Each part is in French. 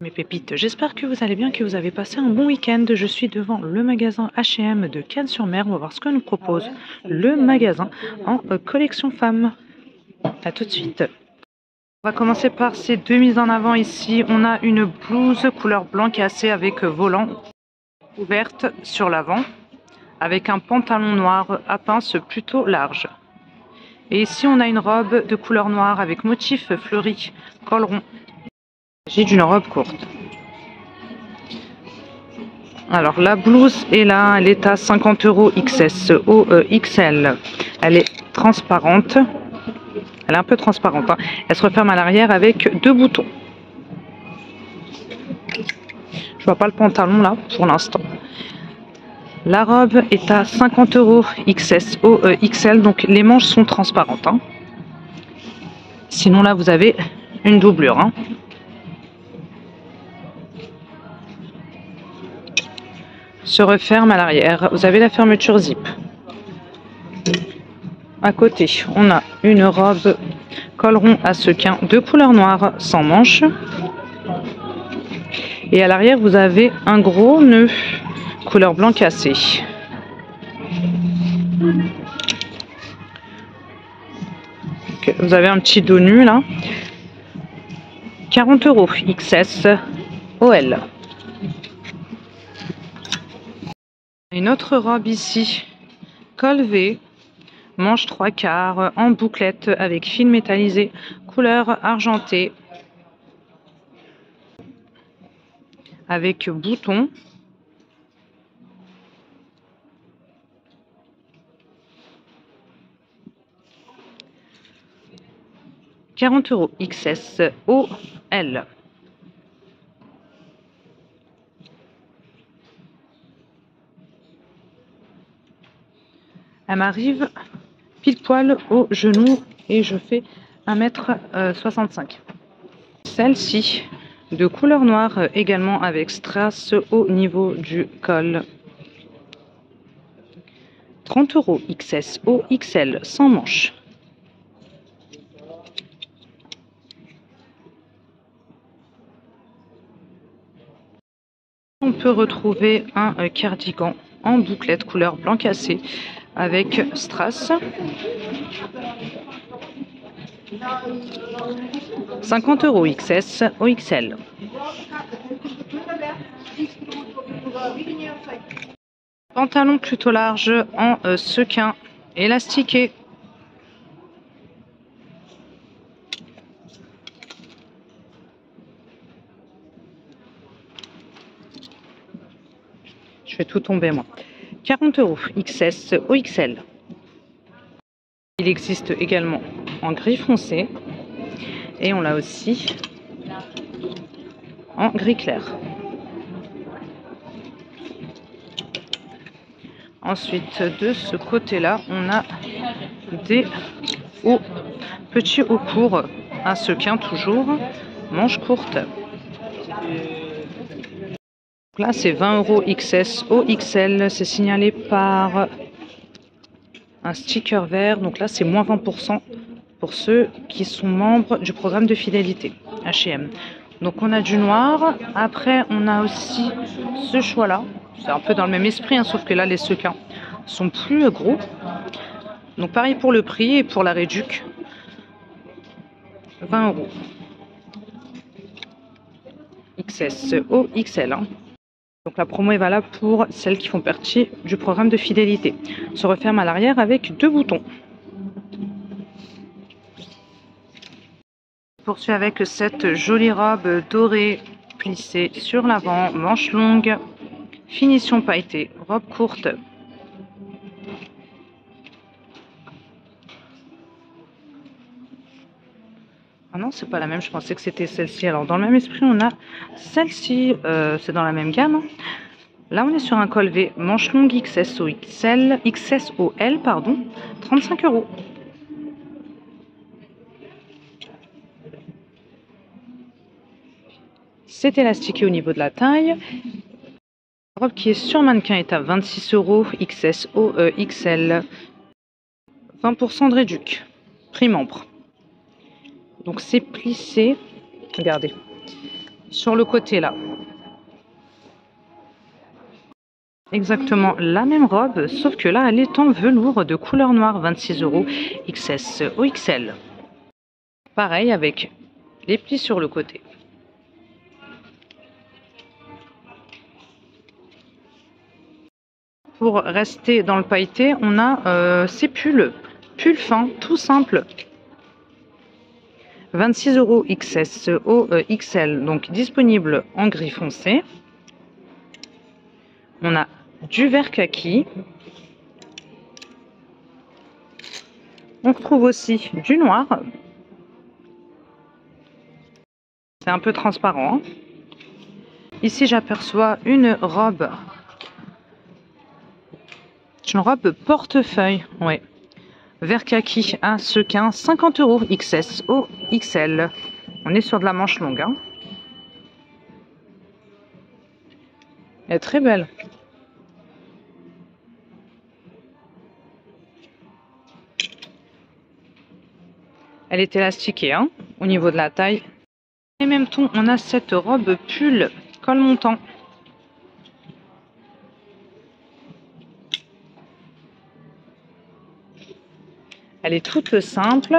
Mes pépites, j'espère que vous allez bien, que vous avez passé un bon week-end. Je suis devant le magasin H&M de Cannes-sur-Mer. On va voir ce que nous propose le magasin en collection femmes. A tout de suite. On va commencer par ces deux mises en avant ici. On a une blouse couleur blanc cassé avec volant ouverte sur l'avant, avec un pantalon noir à pince plutôt large. Et ici on a une robe de couleur noire avec motif fleuri, col rond. Il s'agit d'une robe courte. Alors la blouse est là, elle est à 50 € XS au XL. Elle est transparente, elle est un peu transparente, hein. Elle se referme à l'arrière avec deux boutons. Je vois pas le pantalon là pour l'instant. La robe est à 50 € XS au XL, donc les manches sont transparentes, hein. Sinon là vous avez une doublure, hein. Se referme à l'arrière. Vous avez la fermeture zip. À côté, on a une robe col rond à sequin de couleur noire sans manches. Et à l'arrière, vous avez un gros nœud couleur blanc cassé. Okay, vous avez un petit dos nu là. 40 € XS OL. Une autre robe ici, col V, manche 3/4 en bouclette avec fil métallisé, couleur argentée, avec bouton. « 40 € XS OL. Elle m'arrive pile poil au genou et je fais 1,65 m. Celle-ci, de couleur noire également avec strass au niveau du col. 30 € XS au XL sans manches. On peut retrouver un cardigan en bouclette couleur blanc cassé avec strass. 50 € XS au XL. Pantalon plutôt large en sequin élastiqué. Je fais tout tomber moi. 40 € XS au XL. Il existe également en gris foncé et on l'a aussi en gris clair. Ensuite, de ce côté-là, on a des hauts, petits hauts courts à sequin toujours, manches courtes. Là, c'est 20 € XS au XL. C'est signalé par un sticker vert. Donc là, c'est moins 20% pour ceux qui sont membres du programme de fidélité H&M. Donc on a du noir. Après, on a aussi ce choix-là. C'est un peu dans le même esprit, hein, sauf que là, les sequins sont plus gros. Donc pareil pour le prix et pour la réduc. 20 €. XS au XL. Hein. Donc la promo est valable pour celles qui font partie du programme de fidélité. Se referme à l'arrière avec deux boutons. Je poursuis avec cette jolie robe dorée plissée sur l'avant, manche longue, finition pailletée, robe courte. Ah non, c'est pas la même, je pensais que c'était celle-ci. Alors dans le même esprit, on a celle-ci, c'est dans la même gamme. Hein. Là, on est sur un col V, manche longue XS au XL, XS au L, pardon, 35 €. C'est élastiqué au niveau de la taille. La robe qui est sur mannequin est à 26 € XS au XL. 20% de réduc, prix membre. Donc c'est plissé, regardez, sur le côté là. Exactement la même robe, sauf que là, elle est en velours de couleur noire, 26 € XS au XL. Pareil avec les plis sur le côté. Pour rester dans le pailleté, on a ces pulls fins, tout simple. 26 € XS au XL, donc disponible en gris foncé. On a du vert kaki. On retrouve aussi du noir. C'est un peu transparent. Hein. Ici, j'aperçois une robe portefeuille, ouais. Vert kaki à sequin, 50 € XS au XL. On est sur de la manche longue. Hein. Elle est très belle. Elle est élastiquée hein, au niveau de la taille. Et même ton, on a cette robe pull col montant. Elle est toute simple.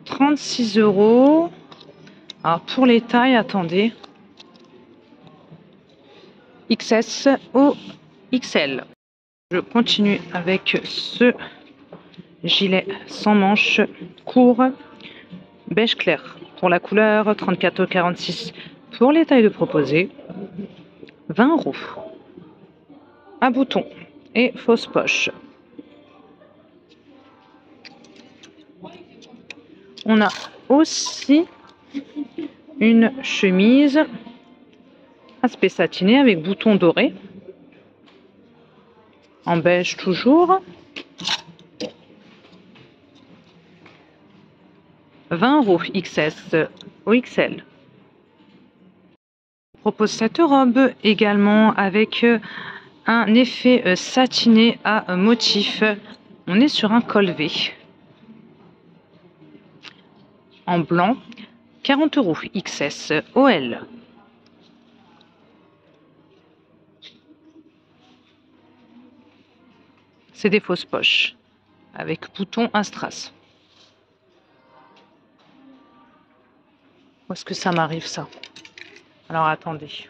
36 €. Alors pour les tailles, attendez. XS au XL. Je continue avec ce gilet sans manches court beige clair pour la couleur 34 au 46 pour les tailles de proposées 20 € à boutons et fausse poche. On a aussi une chemise aspect satiné avec boutons dorés en beige toujours. 20 € XS au XL. Je propose cette robe également avec un effet satiné à motif. On est sur un col V. En blanc, 40 € XS OL. C'est des fausses poches avec boutons à strass. Où est-ce que ça m'arrive ça? Alors attendez.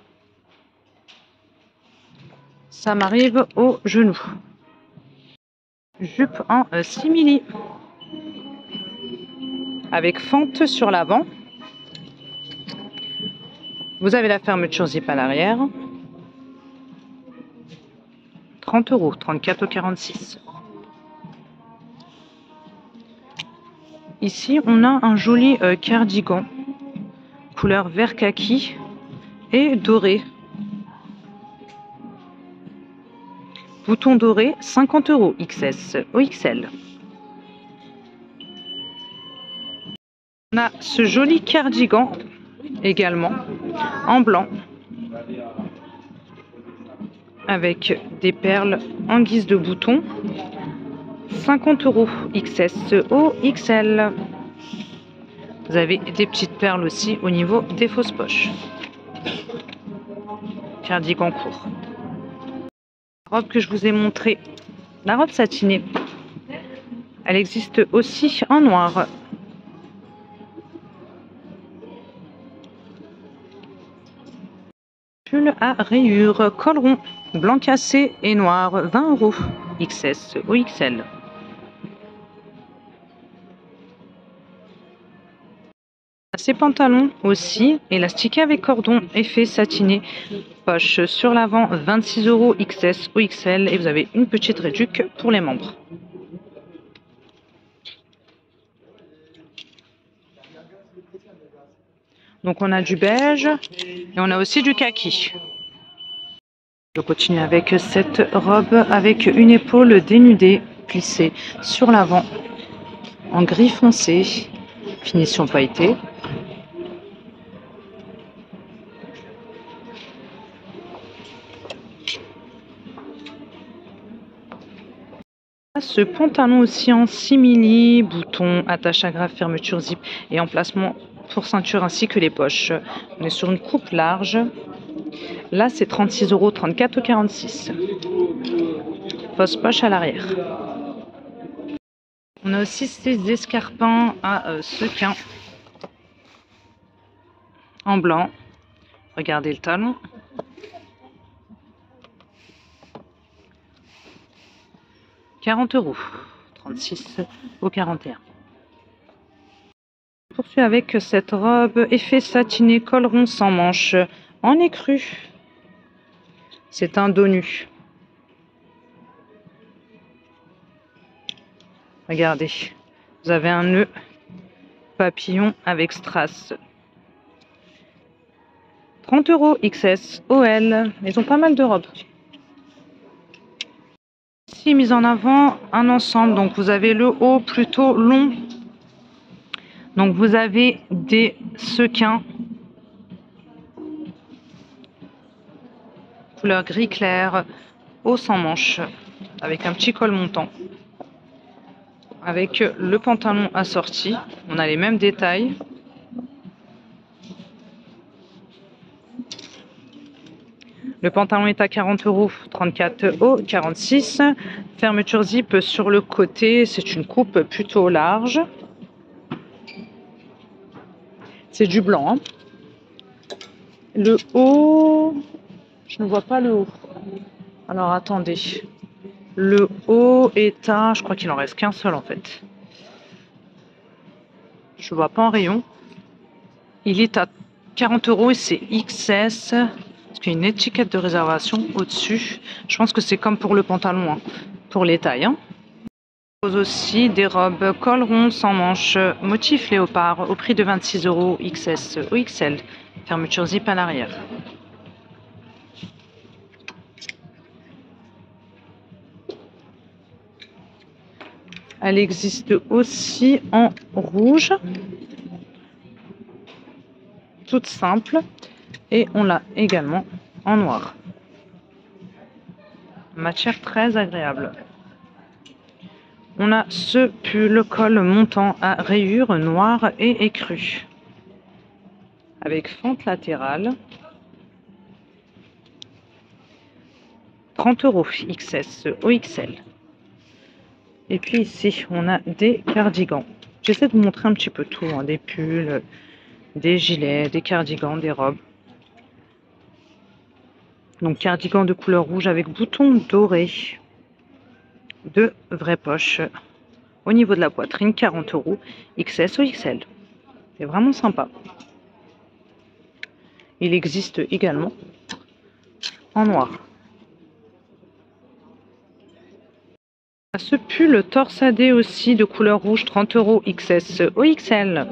Ça m'arrive au genou. Jupe en simili. Avec fente sur l'avant. Vous avez la fermeture zip à l'arrière. 30 €, 34 au 46. Ici, on a un joli cardigan, couleur vert kaki et doré. Bouton doré, 50 € XS au XL. On a ce joli cardigan également en blanc avec des perles en guise de bouton. 50 € XS au XL. Vous avez des petites perles aussi au niveau des fausses poches. Cardigan court. La robe que je vous ai montrée, la robe satinée, elle existe aussi en noir. Pull à rayures, col rond, blanc cassé et noir, 20 € XS ou XL. Ces pantalons aussi, élastiqués avec cordon, effet satiné, poche sur l'avant, 26 € XS ou XL et vous avez une petite réduc pour les membres. Donc on a du beige et on a aussi du kaki. Je continue avec cette robe avec une épaule dénudée plissée sur l'avant en gris foncé, finition pailletée. ce pantalon aussi en simili, bouton, attache agrafe, fermeture zip et emplacement pour ceinture ainsi que les poches. On est sur une coupe large. Là, c'est 36 €, 34 au 46. Fausse poche à l'arrière. On a aussi ces escarpins à sequins en blanc. Regardez le talon. « 40 €, 36 au 41. On poursuit avec cette robe effet satiné col rond sans manches en écru. C'est un dos nu. Regardez, vous avez un nœud papillon avec strass. 30 € XS, OL. Ils ont pas mal de robes. Ici, mise en avant un ensemble. Donc, vous avez le haut plutôt long. Donc, vous avez des sequins. Couleur gris clair, haut sans manches, avec un petit col montant. Avec le pantalon assorti. On a les mêmes détails. Le pantalon est à 40 €, 34 au 46. Fermeture zip sur le côté. C'est une coupe plutôt large. C'est du blanc. Hein. Le haut, je ne vois pas le haut. Alors attendez. Le haut est à, je crois qu'il en reste qu'un seul en fait. Je ne vois pas en rayon. Il est à 40 € et c'est XS. Parce qu'il y a une étiquette de réservation au-dessus. Je pense que c'est comme pour le pantalon, hein, pour les tailles. Hein. On propose aussi des robes col rond sans manches, motif léopard, au prix de 26 € XS ou XL. Fermeture zip à l'arrière. Elle existe aussi en rouge. Toute simple. Et on l'a également en noir. Matière très agréable. On a ce pull col montant à rayures noires et écrues. Avec fente latérale. 30 € XS ou XL. Et puis ici, on a des cardigans. J'essaie de vous montrer un petit peu tout. Hein, des pulls, des gilets, des cardigans, des robes. Donc cardigan de couleur rouge avec bouton doré. De vraies poches. Au niveau de la poitrine, 40 € XS ou XL. C'est vraiment sympa. Il existe également en noir. Ce pull torsadé aussi de couleur rouge, 30 € XS ou XL.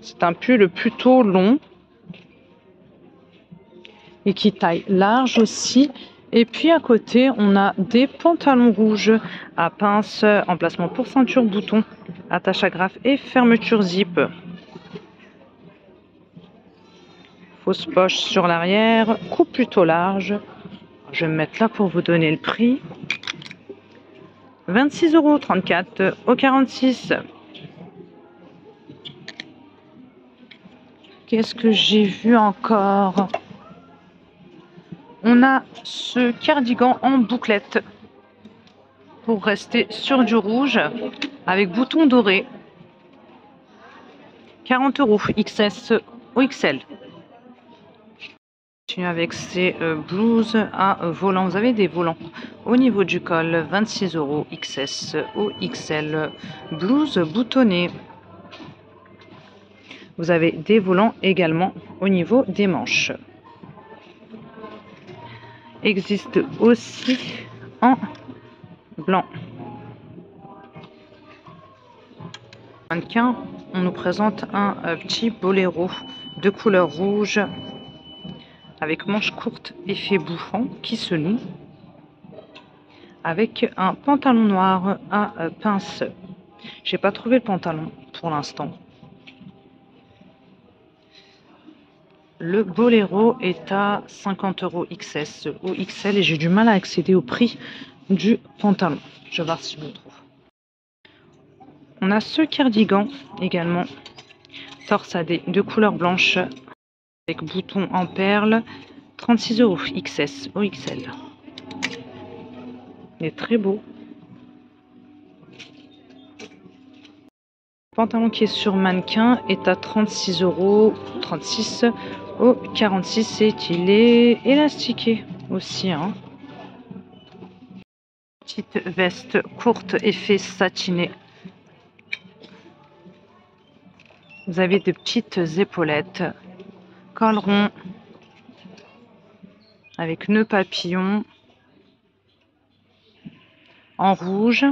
C'est un pull plutôt long et qui taille large aussi. Et puis à côté, on a des pantalons rouges à pince, emplacement pour ceinture, bouton, attache agrafe et fermeture zip. Fausse poche sur l'arrière, coupe plutôt large. Je vais me mettre là pour vous donner le prix. 26 €, 34 au 46. Qu'est-ce que j'ai vu encore? On a ce cardigan en bouclette pour rester sur du rouge avec bouton doré. 40 € XS ou XL. Continue avec ces blouses à volants. Vous avez des volants au niveau du col. 26 € XS ou XL. Blouse boutonnée. Vous avez des volants également au niveau des manches. Existe aussi en blanc. Mannequin, on nous présente un petit boléro de couleur rouge avec manches courtes effet bouffant qui se noue avec un pantalon noir à pince. J'ai pas trouvé le pantalon pour l'instant. Le boléro est à 50 € XS ou XL et j'ai du mal à accéder au prix du pantalon. Je vais voir si je le trouve. On a ce cardigan également, torsadé de couleur blanche avec boutons en perles, 36 € XS au XL. Il est très beau. Le pantalon qui est sur mannequin est à 36 €, 36 au 46 et il est élastiqué aussi. Hein. Petite veste courte effet satiné. Vous avez de petites épaulettes, col rond avec nœud papillon en rouge,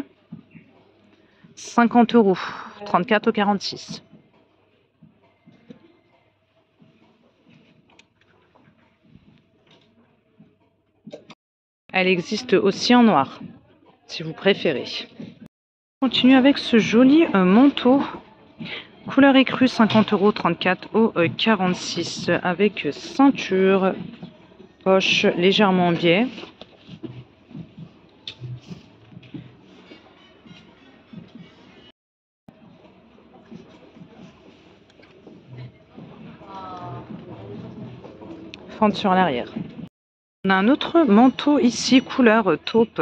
50 €, 34 au 46. Elle existe aussi en noir, si vous préférez. On continue avec ce joli manteau, couleur écrue, 50 €, 34 au 46, avec ceinture, poche légèrement en biais. Fente sur l'arrière. On a un autre manteau ici, couleur taupe.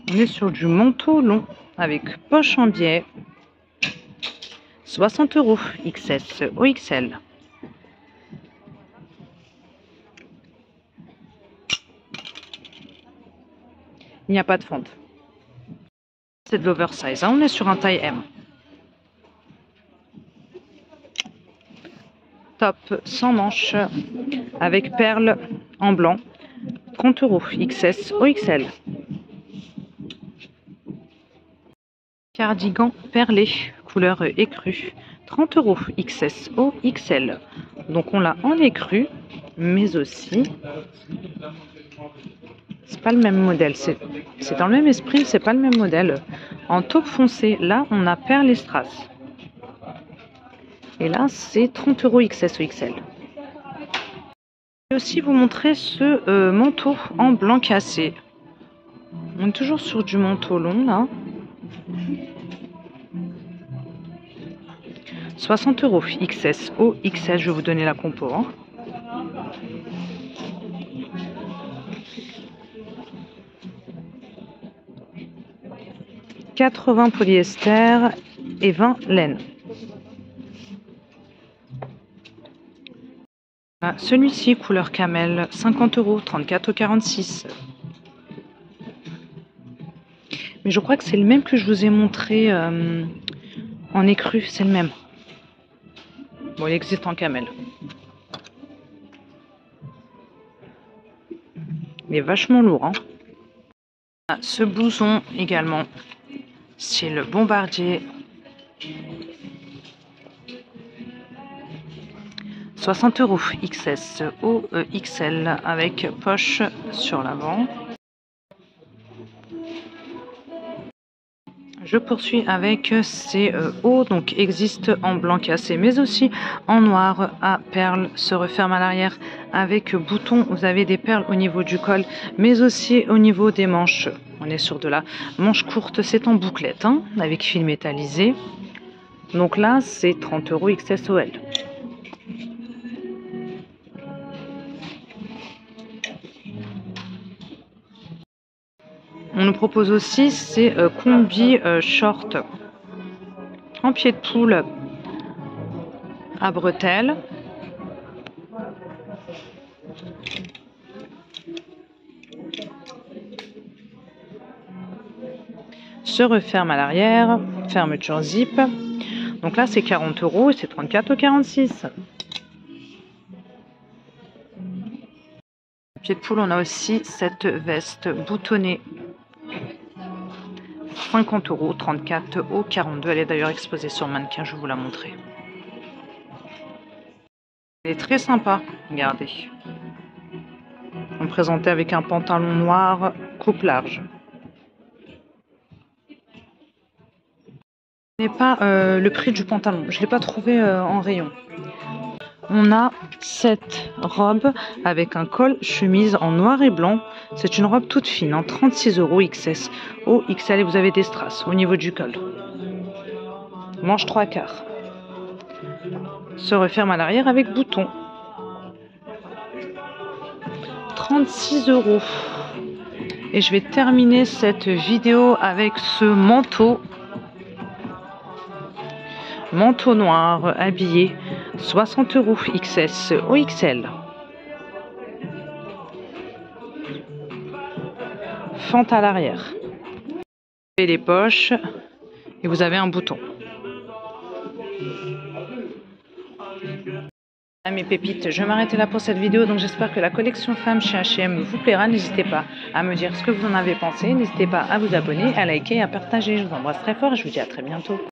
On est sur du manteau long avec poche en biais. 60 € XS au XL. Il n'y a pas de fente. C'est de l'oversize. Hein. On est sur un taille M. Top sans manches avec perles en blanc. 30 € XS au XL. Cardigan perlé, couleur écrue, 30 € XS au XL. Donc on l'a en écrue, mais aussi, c'est pas le même modèle, c'est dans le même esprit, c'est pas le même modèle. En taupe foncé, là on a perle et strass. Et là c'est 30 € XS au XL. Je vais aussi vous montrer ce manteau en blanc cassé. On est toujours sur du manteau long là. 60 € XS au XS, je vais vous donner la compo. Hein. « 80 polyester et 20 laine. Celui-ci, couleur camel, 50 €, 34 au 46. Mais je crois que c'est le même que je vous ai montré en écrue, c'est le même. Bon, il existe en camel. Il est vachement lourd. Hein. Ce blouson également, style bombardier. 60 € XS au XL avec poche sur l'avant. Je poursuis avec ces hauts, donc existent en blanc cassé, mais aussi en noir à perles, se referme à l'arrière avec boutons. Vous avez des perles au niveau du col, mais aussi au niveau des manches. On est sur de la manche courte, c'est en bouclette, hein, avec fil métallisé. Donc là, c'est 30 € XSOL. On nous propose aussi ces combis short en pied de poule à bretelles. Se referme à l'arrière, fermeture zip. Donc là, c'est 40 € et c'est 34 au 46. Pied de poule, on a aussi cette veste boutonnée. 50 €, 34 au 42. Elle est d'ailleurs exposée sur mannequin, je vais vous la montrer. Elle est très sympa, regardez. On présentait avec un pantalon noir, coupe large. Ce n'est pas le prix du pantalon, je ne l'ai pas trouvé en rayon. On a cette robe avec un col chemise en noir et blanc. C'est une robe toute fine, 36 € XS. Au XL et vous avez des strass au niveau du col. Manche 3/4. Se referme à l'arrière avec bouton. 36 €. Et je vais terminer cette vidéo avec ce manteau. Manteau noir habillé, 60 € XS au XL. Fente à l'arrière. Et les poches et vous avez un bouton. Mes pépites, je vais m'arrêter là pour cette vidéo, donc j'espère que la collection femme chez H&M vous plaira. N'hésitez pas à me dire ce que vous en avez pensé, n'hésitez pas à vous abonner, à liker et à partager. Je vous embrasse très fort et je vous dis à très bientôt.